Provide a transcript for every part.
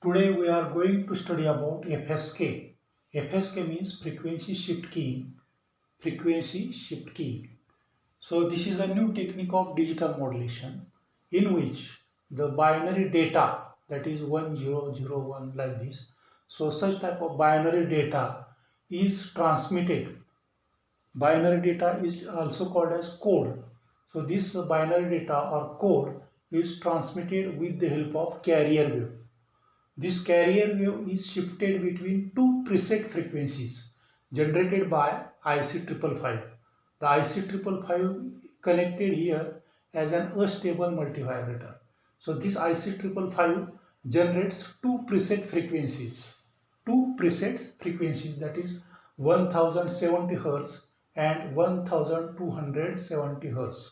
Today we are going to study about FSK. FSK means frequency shift keying. Frequency shift keying. So this is a new technique of digital modulation in which the binary data, that is 1001 like this. So such type of binary data is transmitted. Binary data is also called as code. So this binary data or code is transmitted with the help of carrier wave. This carrier wave is shifted between two preset frequencies generated by IC555. The IC555 connected here as an astable multivibrator. So this IC555 generates two preset frequencies. Two preset frequencies, that is 1070 Hz and 1270 Hz.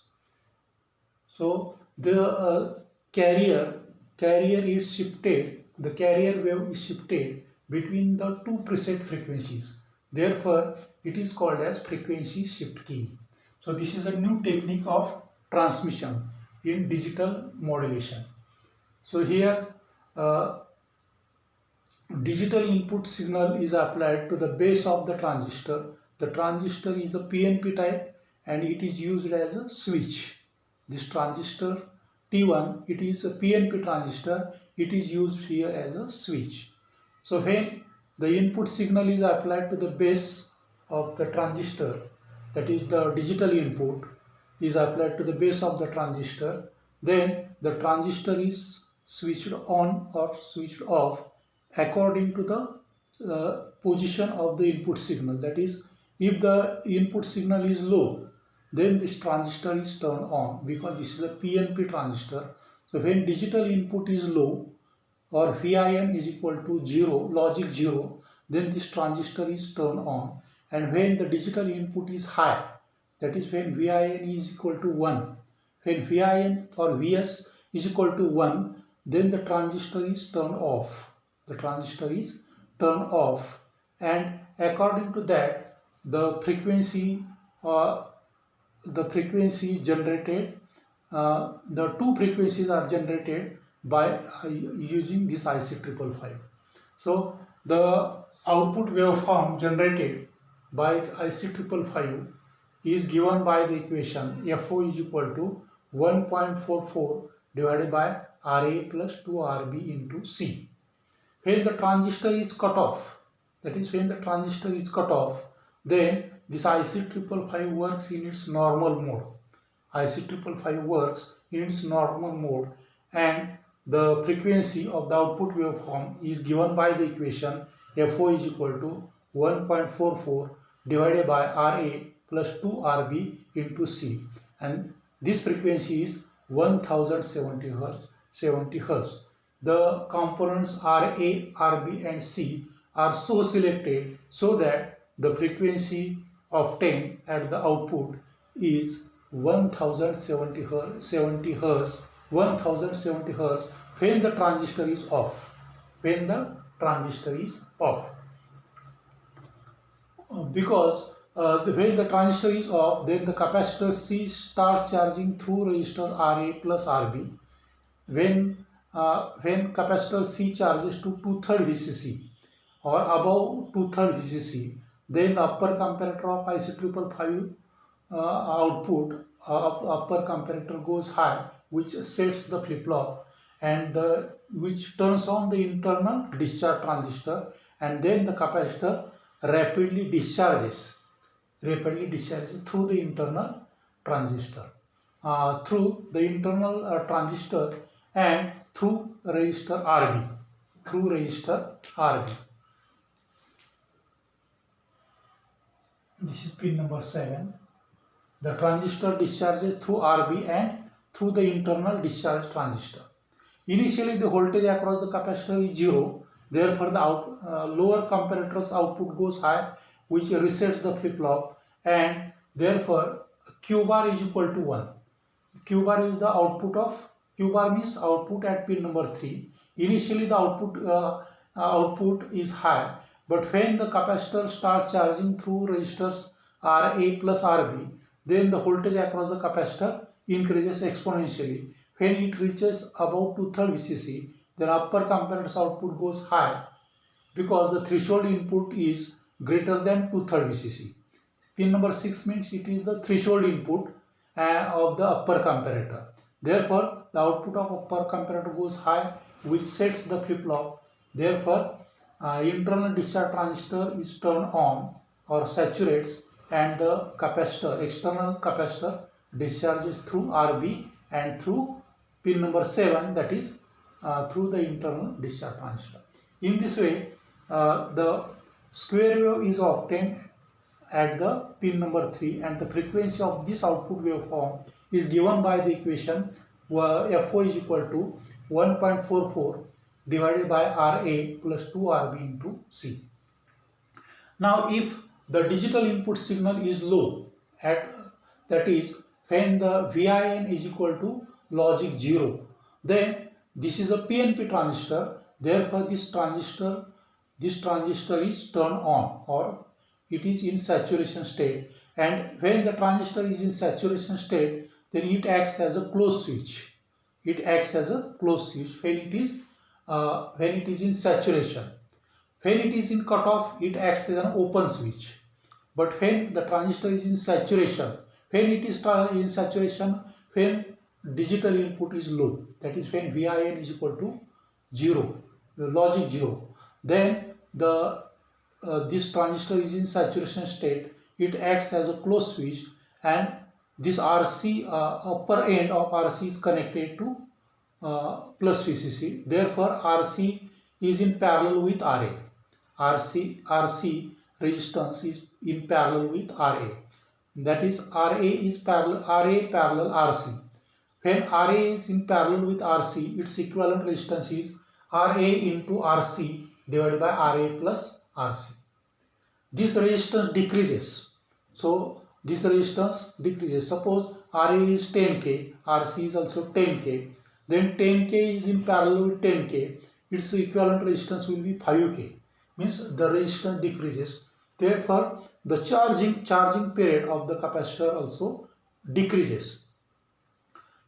So the carrier is shifted, the carrier wave is shifted between the two preset frequencies. Therefore, it is called as frequency shift key. So this is a new technique of transmission in digital modulation. So here digital input signal is applied to the base of the transistor. The transistor is a PNP type and it is used as a switch. This transistor T1, it is a PNP transistor, it is used here as a switch. So when the input signal is applied to the base of the transistor, that is the digital input is applied to the base of the transistor, then the transistor is switched on or switched off according to the position of the input signal. That is, if the input signal is low, then this transistor is turned on because this is a PNP transistor. So when digital input is low or VIN is equal to 0, logic 0, then this transistor is turned on. And when the digital input is high, that is when VIN is equal to 1, when VIN or VS is equal to 1, then the transistor is turned off. The transistor is turned off, and according to that, the frequency generated, the two frequencies are generated by using this IC555. So the output waveform generated by IC555 is given by the equation FO is equal to 1.44 divided by RA plus 2RB into C. When the transistor is cut off, that is when the transistor is cut off, then this IC555 works in its normal mode. IC555 works in its normal mode, and the frequency of the output waveform is given by the equation FO is equal to 1.44 divided by RA plus 2RB into C, and this frequency is 1070 Hz. The components RA, RB and C are so selected so that the frequency of 10 at the output is 1070 Hz, 1070 Hz when the transistor is off. When the transistor is off. Because when the transistor is off, then the capacitor C starts charging through resistor RA plus RB. When capacitor C charges to 2/3 VCC or above 2/3 VCC, then the upper comparator of IC555 output, upper comparator goes high, which sets the flip-flop and which turns on the internal discharge transistor, and then the capacitor rapidly discharges through the internal transistor, and through resistor RB. This is pin number 7. The transistor discharges through RB and through the internal discharge transistor. Initially, the voltage across the capacitor is 0. Therefore, the lower comparator's output goes high, which resets the flip-flop, and therefore Q bar is equal to 1. Q bar is the output of, Q bar means output at pin number 3. Initially, the output is high, but when the capacitor starts charging through resistors RA plus RB, then the voltage across the capacitor increases exponentially. When it reaches above 2/3 VCC, then upper comparator's output goes high because the threshold input is greater than 2/3 VCC. Pin number 6 means it is the threshold input of the upper comparator. Therefore, the output of upper comparator goes high, which sets the flip-flop. Therefore, internal discharge transistor is turned on or saturates, and the capacitor, external capacitor, discharges through RB and through pin number 7, that is through the internal discharge transistor. In this way, the square wave is obtained at the pin number 3, and the frequency of this output waveform is given by the equation FO is equal to 1.44 divided by RA plus 2RB into C. Now, if the digital input signal is low, that is when the VIN is equal to logic 0, then this is a PNP transistor. Therefore, this transistor is turned on, or it is in saturation state, and when the transistor is in saturation state, then it acts as a closed switch. It acts as a closed switch when it is in saturation. When it is in cutoff, it acts as an open switch. But when the transistor is in saturation, when digital input is low, that is when VIN is equal to 0, the logic 0, then this transistor is in saturation state. It acts as a closed switch, and this RC, upper end of RC is connected to plus VCC. Therefore, RC is in parallel with RA. RC resistance is in parallel with RA. That is, RA parallel RC. When RA is in parallel with RC, its equivalent resistance is RA into RC divided by RA plus RC. This resistance decreases. So this resistance decreases. Suppose RA is 10K, RC is also 10K. Then 10K is in parallel with 10K. Its equivalent resistance will be 5K. Means the resistance decreases. Therefore, the charging period of the capacitor also decreases.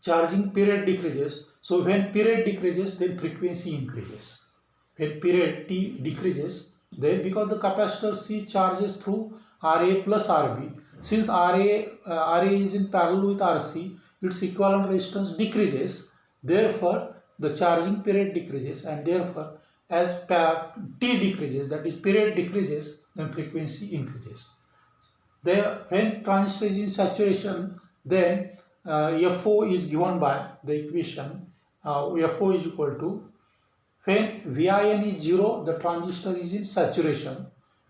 Charging period decreases. So when period decreases, then frequency increases. When period T decreases, then because the capacitor C charges through RA plus RB, since RA is in parallel with RC, its equivalent resistance decreases. Therefore, the charging period decreases, and therefore, as T decreases, that is period decreases, then frequency increases. When transistor is in saturation, then FO is given by the equation FO is equal to, when VIN is 0, the transistor is in saturation.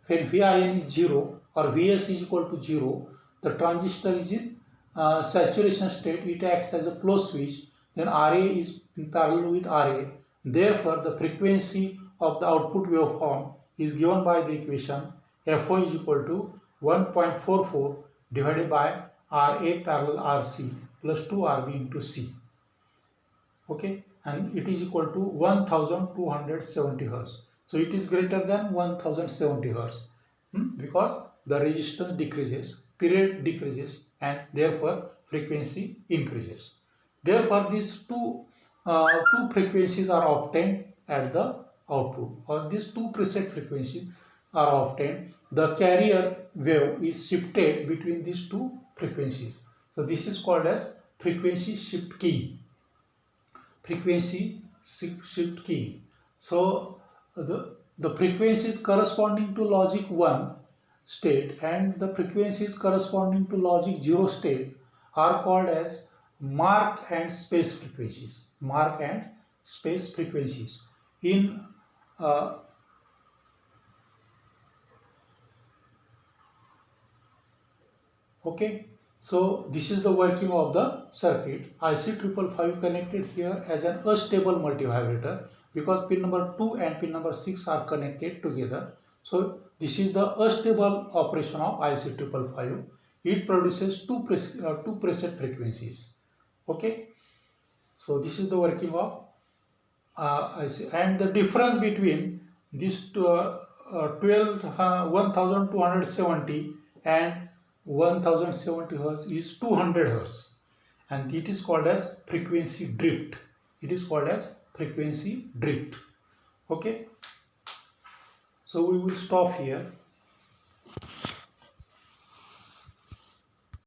When VIN is 0 or Vs is equal to 0, the transistor is in saturation state. It acts as a closed switch. Then RA is in parallel with RA. Therefore, the frequency of the output waveform is given by the equation FO is equal to 1.44 divided by RA parallel RC plus 2RB into C. Okay, and it is equal to 1270 Hz. So it is greater than 1070 Hz because the resistance decreases, period decreases, and therefore frequency increases. Therefore, these two frequencies are obtained at the output, or these two preset frequencies are obtained. The carrier wave is shifted between these two frequencies. So this is called as frequency shift key. Frequency shift key. So the frequencies corresponding to logic 1 state and the frequencies corresponding to logic 0 state are called as mark and space frequencies. Mark and space frequencies. In okay, so this is the working of the circuit. IC555 connected here as an astable multivibrator because pin number 2 and pin number 6 are connected together. So this is the astable operation of IC555. It produces two preset frequencies. Okay, so this is the working of IC, and the difference between this 1270 and 1070 Hz is 200 Hz, and it is called as frequency drift. It is called as frequency drift. Okay, so we will stop here.